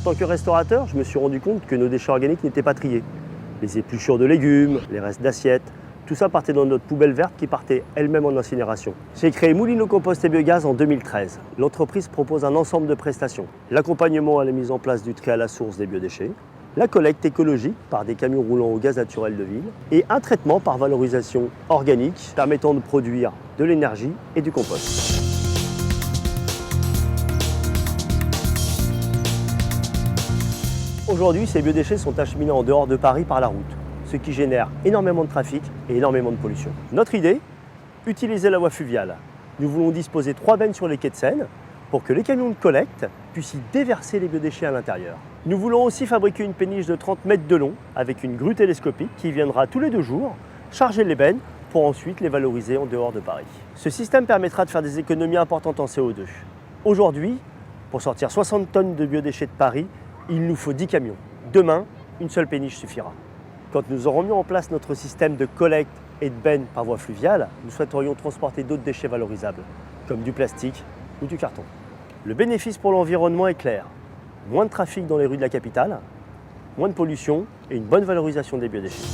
tant que restaurateur, je me suis rendu compte que nos déchets organiques n'étaient pas triés. Les épluchures de légumes, les restes d'assiettes, tout ça partait dans notre poubelle verte qui partait elle-même en incinération. J'ai créé Moulineau Compost et Biogaz en 2013. L'entreprise propose un ensemble de prestations. L'accompagnement à la mise en place du tri à la source des biodéchets, la collecte écologique par des camions roulant au gaz naturel de ville et un traitement par valorisation organique permettant de produire de l'énergie et du compost. Aujourd'hui, ces biodéchets sont acheminés en dehors de Paris par la route, ce qui génère énormément de trafic et énormément de pollution. Notre idée, utiliser la voie fluviale. Nous voulons disposer 3 bennes sur les quais de Seine pour que les camions de collecte puissent y déverser les biodéchets à l'intérieur. Nous voulons aussi fabriquer une péniche de 30 mètres de long avec une grue télescopique qui viendra tous les 2 jours charger les bennes pour ensuite les valoriser en dehors de Paris. Ce système permettra de faire des économies importantes en CO2. Aujourd'hui, pour sortir 60 tonnes de biodéchets de Paris, il nous faut 10 camions. Demain, une seule péniche suffira. Quand nous aurons mis en place notre système de collecte et de bennes par voie fluviale, nous souhaiterions transporter d'autres déchets valorisables, comme du plastique ou du carton. Le bénéfice pour l'environnement est clair. Moins de trafic dans les rues de la capitale, moins de pollution et une bonne valorisation des biodéchets.